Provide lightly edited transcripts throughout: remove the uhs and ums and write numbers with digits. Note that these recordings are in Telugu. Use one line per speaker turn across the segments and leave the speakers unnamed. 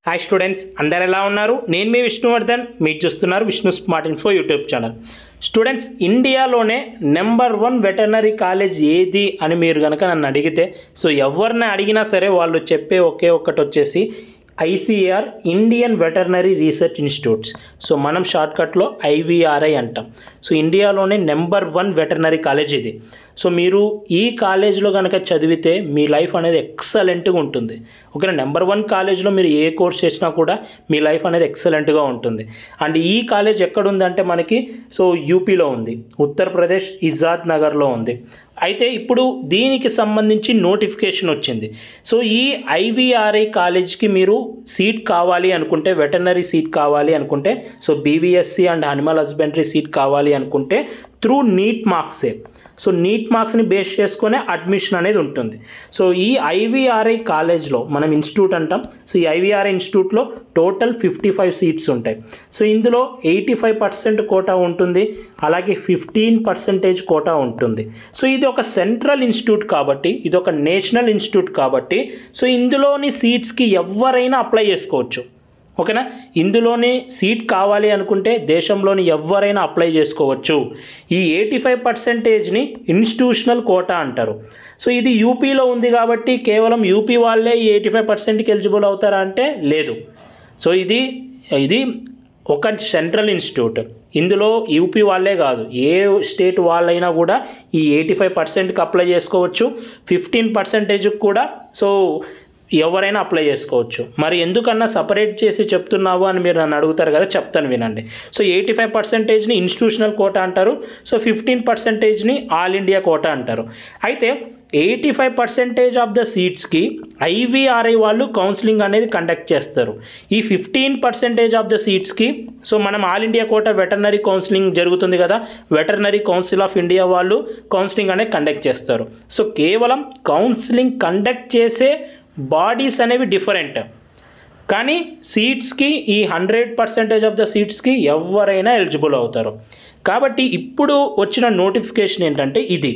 హాయ్ స్టూడెంట్స్, అందరు ఎలా ఉన్నారు? నేను మీ విష్ణువర్ధన్. మీరు చూస్తున్నారు Vishnu smart info YouTube channel. Students, ఇండియాలోనే నెంబర్ 1 వెటర్నరీ కాలేజ్ ఏది అని మీరు కనుక నన్ను అడిగితే, సో ఎవరిని అడిగినా సరే వాళ్ళు చెప్పే ఒకే ఒక్కటి వచ్చేసి ICAR, Indian veterinary research institutes. So మనం షార్ట్కట్లో IVRI అంటాం. సో ఇండియాలోనే నెంబర్ 1 వెటర్నరీ కాలేజ్ ఇది. సో మీరు ఈ కాలేజ్లో కనుక చదివితే మీ లైఫ్ అనేది ఎక్సలెంట్గా ఉంటుంది. ఓకేనా? నెంబర్ 1 కాలేజ్లో మీరు ఏ కోర్స్ చేసినా కూడా మీ లైఫ్ అనేది ఎక్సలెంట్గా ఉంటుంది. అండ్ ఈ కాలేజ్ ఎక్కడుందంటే మనకి యూపీలో ఉంది, ఉత్తరప్రదేశ్ ఇజాద్ నగర్లో ఉంది. అయితే ఇప్పుడు దీనికి సంబంధించి నోటిఫికేషన్ వచ్చింది. సో ఈ IVRI కాలేజ్కి మీరు సీట్ కావాలి అనుకుంటే, వెటర్నరీ సీట్ కావాలి అనుకుంటే, so BVSC and animal husbandry seat కావాలి అనుకుంటే త్రూ నీట్ మార్క్సే. సో నీట్ మార్క్స్ని బేస్ చేసుకునే అడ్మిషన్ అనేది ఉంటుంది. సో ఈ IVRI కాలేజ్లో మనం ఇన్స్టిట్యూట్ అంటాం. సో ఈ IVRI ఇన్స్టిట్యూట్లో టోటల్ 55 సీట్స్ ఉంటాయి. సో ఇందులో 85% కోటా ఉంటుంది, అలాగే 15% కోటా ఉంటుంది. సో ఇది ఒక సెంట్రల్ ఇన్స్టిట్యూట్ కాబట్టి, ఇది ఒక నేషనల్ ఇన్స్టిట్యూట్ కాబట్టి, సో ఇందులోని సీట్స్కి ఎవరైనా అప్లై చేసుకోవచ్చు. ఓకేనా? ఇందులోనే సీట్ కావాలి అనుకుంటే దేశంలోని ఎవరైనా అప్లై చేసుకోవచ్చు. ఈ 85%ని ఇన్స్టిట్యూషనల్ కోటా అంటారు. సో ఇది యూపీలో ఉంది కాబట్టి కేవలం యూపీ వాళ్ళే ఈ 85%కి ఎలిజిబుల్ అవుతారా అంటే లేదు. సో ఇది ఒక సెంట్రల్ ఇన్స్టిట్యూట్. ఇందులో యూపీ వాళ్ళే కాదు, ఏ స్టేట్ వాళ్ళైనా కూడా ఈ 85%కి అప్లై చేసుకోవచ్చు. 15%కి కూడా సో ఎవరైనా అప్లై చేసుకోవచ్చు. మరి ఎందుకన్నా సపరేట్ చేసి చెప్తున్నావు అని మీరు నన్ను అడుగుతారు కదా, చెప్తాను వినండి. సో 85%ని ఇన్స్టిట్యూషనల్ కోటా అంటారు. సో 15%ని ఆల్ ఇండియా కోటా అంటారు. అయితే 85% ఆఫ్ ద సీట్స్కి IVRI వాళ్ళు కౌన్సిలింగ్ అనేది కండక్ట్ చేస్తారు. ఈ 15% ఆఫ్ ద సీట్స్కి సో మనం all India quota veterinary counselling జరుగుతుంది కదా, వెటర్నరీ కౌన్సిల్ ఆఫ్ ఇండియా వాళ్ళు కౌన్సిలింగ్ అనేది కండక్ట్ చేస్తారు. సో కేవలం కౌన్సిలింగ్ కండక్ట్ చేసే బాడీస్ అనేవి డిఫరెంట్, కానీ సీట్స్కి ఈ 100% ఆఫ్ ద సీట్స్కి ఎవరైనా ఎలిజిబుల్ అవుతారు. కాబట్టి ఇప్పుడు వచ్చిన నోటిఫికేషన్ ఏంటంటే ఇది,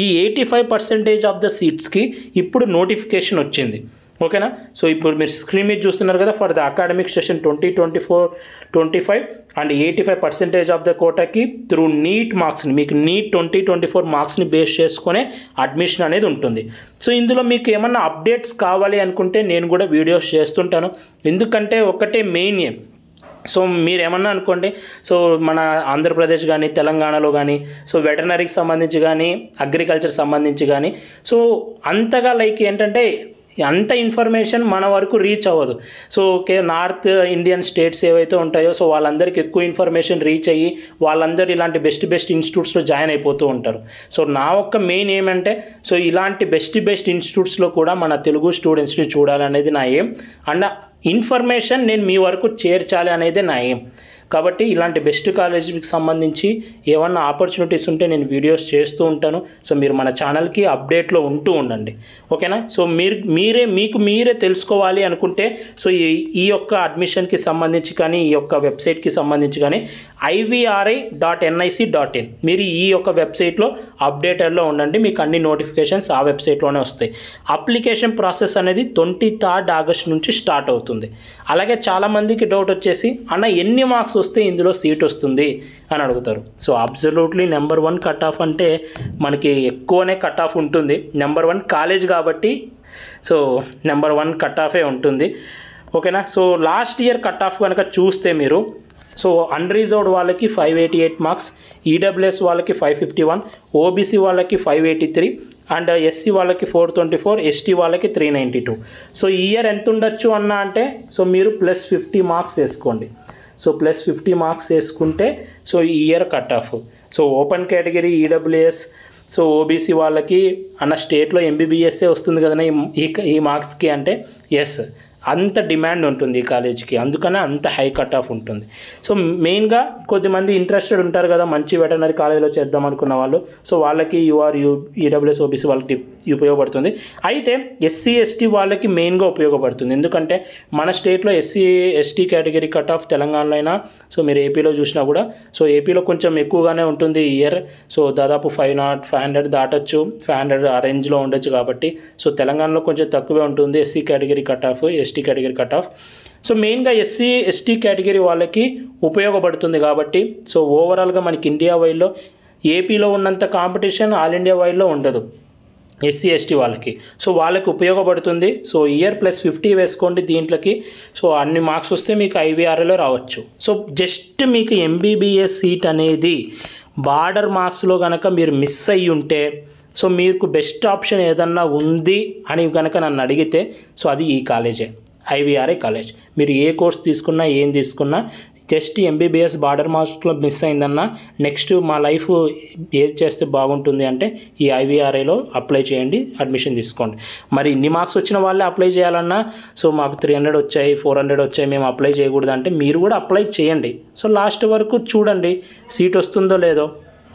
ఈ 85% ఆఫ్ ద సీట్స్కి ఇప్పుడు నోటిఫికేషన్ వచ్చింది. ఓకేనా? సో ఇప్పుడు మీరు స్క్రీన్ మీద చూస్తున్నారు కదా, for the academic session 2024-25 and 85% of the కోటాకి త్రూ నీట్ మార్క్స్ని, మీకు నీట్ 2024 మార్క్స్ని బేస్ చేసుకునే అడ్మిషన్ అనేది ఉంటుంది. సో ఇందులో మీకు ఏమన్నా అప్డేట్స్ కావాలి అనుకుంటే నేను కూడా వీడియోస్ చేస్తుంటాను. ఎందుకంటే ఒకటే మెయిన్, సో మీరు ఏమన్నా అనుకోండి, సో మన ఆంధ్రప్రదేశ్ కానీ తెలంగాణలో కానీ సో వెటర్నరీకి సంబంధించి కానీ అగ్రికల్చర్ సంబంధించి కానీ సో అంతగా లైక్ ఏంటంటే అంత ఇన్ఫర్మేషన్ మన వరకు రీచ్ అవ్వదు. సో నార్త్ ఇండియన్ స్టేట్స్ ఏవైతే ఉంటాయో సో వాళ్ళందరికీ ఎక్కువ ఇన్ఫర్మేషన్ రీచ్ అయ్యి వాళ్ళందరూ ఇలాంటి బెస్ట్ ఇన్స్టిట్యూట్స్లో జాయిన్ అయిపోతూ ఉంటారు. సో నా ఒక్క మెయిన్ ఏమంటే సో ఇలాంటి బెస్ట్ ఇన్స్టిట్యూట్స్లో కూడా మన తెలుగు స్టూడెంట్స్ని చూడాలనేది నా ఎయిమ్. అండ్ ఇన్ఫర్మేషన్ నేను మీ వరకు చేర్చాలి అనేది నా ఎయిమ్. కాబట్టి ఇలాంటి బెస్ట్ కాలేజీకి సంబంధించి ఏమన్నా ఆపర్చునిటీస్ ఉంటే నేను వీడియోస్ చేస్తూ ఉంటాను. సో మీరు మన ఛానల్కి అప్డేట్లో ఉంటూ ఉండండి. ఓకేనా? సో మీకు మీరే తెలుసుకోవాలి అనుకుంటే సో ఈ యొక్క అడ్మిషన్కి సంబంధించి కానీ ఈ యొక్క వెబ్సైట్కి సంబంధించి కానీ IVRI.nic.in మీరు ఈ యొక్క వెబ్సైట్లో అప్డేటెడ్లో ఉండండి. మీకు అన్ని నోటిఫికేషన్స్ ఆ వెబ్సైట్లోనే వస్తాయి. అప్లికేషన్ ప్రాసెస్ అనేది 23rd ఆగస్ట్ నుంచి స్టార్ట్ అవుతుంది. అలాగే చాలామందికి డౌట్ వచ్చేసి, అన్న ఎన్ని మార్క్స్ వస్తే ఇందులో సీట్ వస్తుంది అని అడుగుతారు. So absolutely number 1 cut off అంటే మనకి ఎక్కువనే కట్ ఆఫ్ ఉంటుంది. నెంబర్ 1 కాలేజ్ కాబట్టి సో నెంబర్ 1 కట్ ఆఫే ఉంటుంది. ఓకేనా? So last year cut off కనుక చూస్తే మీరు సో అన్రిజర్వ్డ్ వాళ్ళకి 588 మార్క్స్, EWS వాళ్ళకి 551, OBC వాళ్ళకి 583 అండ్ SC వాళ్ళకి 424, ST వాళ్ళకి 392. సో ఈ ఇయర్ ఎంత ఉండొచ్చు అన్న అంటే సో మీరు +50 మార్క్స్ వేసుకోండి. సో +50 మార్క్స్ వేసుకుంటే సో ఈ year cut off. So open category EWS so OBC వాళ్ళకి అన్న స్టేట్లో MBBSఏ వస్తుంది కదా ఈ మార్క్స్కి అంటే ఎస్, అంత డిమాండ్ ఉంటుంది ఈ కాలేజీకి, అందుకనే అంత హై కట్ ఆఫ్ ఉంటుంది. సో మెయిన్గా కొద్దిమంది ఇంట్రెస్టెడ్ ఉంటారు కదా మంచి వెటర్నరీ కాలేజీలో చేద్దాం అనుకున్న వాళ్ళు, సో వాళ్ళకి EWS OBC వాళ్ళకి ఉపయోగపడుతుంది. అయితే SC ST వాళ్ళకి మెయిన్గా ఉపయోగపడుతుంది. ఎందుకంటే మన స్టేట్లో SC ST category cut off తెలంగాణలో అయినా సో మీరు ఏపీలో చూసినా కూడా సో ఏపీలో కొంచెం ఎక్కువగానే ఉంటుంది ఈ ఇయర్. సో దాదాపు 500 దాటచ్చు, 500 ఆ రేంజ్లో ఉండొచ్చు. కాబట్టి సో తెలంగాణలో కొంచెం తక్కువే ఉంటుంది SC category cut off, ST category cut off. So మెయిన్గా ఎస్సీ ఎస్టీ కేటగిరీ వాళ్ళకి ఉపయోగపడుతుంది కాబట్టి సో ఓవరాల్గా మనకి ఇండియా వైడ్లో ఏపీలో ఉన్నంత కాంపిటీషన్ ఆల్ ఇండియా వైడ్లో ఉండదు ఎస్సీ ఎస్టీ వాళ్ళకి. సో వాళ్ళకి ఉపయోగపడుతుంది. సో ఇయర్ +50 వేసుకోండి దీంట్లోకి. సో అన్ని మార్క్స్ వస్తే మీకు ఐవీఆర్ఏలో రావచ్చు. సో జస్ట్ మీకు ఎంబీబీఎస్ సీట్ అనేది బార్డర్ మార్క్స్లో కనుక మీరు మిస్ అయ్యి ఉంటే సో మీకు బెస్ట్ ఆప్షన్ ఏదన్నా ఉంది అని కనుక నన్ను అడిగితే సో అది ఈ కాలేజే, ఐవీఆర్ఏ కాలేజ్. మీరు ఏ కోర్స్ తీసుకున్నా ఏం తీసుకున్నా జస్ట్ ఎంబీబీఎస్ బార్డర్ మార్క్స్లో మిస్ అయిందన్నా నెక్స్ట్ మా లైఫ్ ఏది చేస్తే బాగుంటుంది అంటే ఈ ఐవీఆర్ఏలో అప్లై చేయండి, అడ్మిషన్ తీసుకోండి. మరి ఇన్ని మార్క్స్ వచ్చిన వాళ్ళే అప్లై చేయాలన్నా సో మాకు 300 వచ్చాయి 400 వచ్చాయి మేము అప్లై చేయకూడదు అంటే మీరు కూడా అప్లై చేయండి. సో లాస్ట్ వరకు చూడండి సీట్ వస్తుందో లేదో,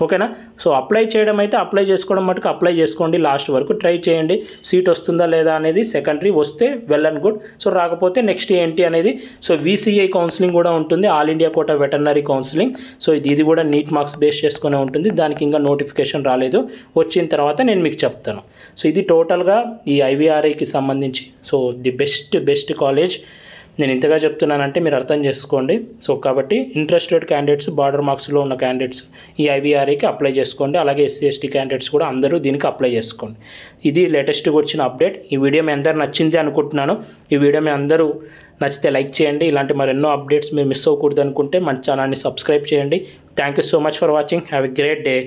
ఓకేనా. సో అప్లై చేయడం అయితే అప్లై చేసుకోవడం మటుకు అప్లై చేసుకోండి, లాస్ట్ వరకు ట్రై చేయండి. సీట్ వస్తుందా లేదా అనేది సెకండరీ, వస్తే వెల్ అండ్ గుడ్. సో రాకపోతే నెక్స్ట్ ఏంటి అనేది సో వీసీఐ కౌన్సిలింగ్ కూడా ఉంటుంది, all India quota veterinary counselling. So ఇది కూడా నీట్ మార్క్స్ బేస్ చేసుకునే ఉంటుంది. దానికి ఇంకా నోటిఫికేషన్ రాలేదు, వచ్చిన తర్వాత నేను మీకు చెప్తాను. సో ఇది టోటల్గా ఈ ఐవీఆర్ఐకి సంబంధించి సో ది బెస్ట్ కాలేజ్. నేను ఇంతగా చెప్తున్నానంటే మీరు అర్థం చేసుకోండి. సో కాబట్టి ఇంట్రెస్టెడ్ క్యాండిడేట్స్, బార్డర్ మార్క్స్లో ఉన్న క్యాండిడేట్స్ ఈ ఐవీఆర్ఐకి అప్లై చేసుకోండి. అలాగే ఎస్సీ ఎస్టీ క్యాండిడేట్స్ కూడా అందరూ దీనికి అప్లై చేసుకోండి. ఇది లేటెస్ట్గా వచ్చిన అప్డేట్. ఈ వీడియో మీ అందరూ నచ్చింది అనుకుంటున్నాను. ఈ వీడియో మీ అందరూ నచ్చితే లైక్ చేయండి. ఇలాంటి మరెన్నో అప్డేట్స్ మీరు మిస్ అవ్వకూడదు అనుకుంటే మన ఛానల్ని సబ్స్క్రైబ్ చేయండి. Thank you so much for watching. Have a great day.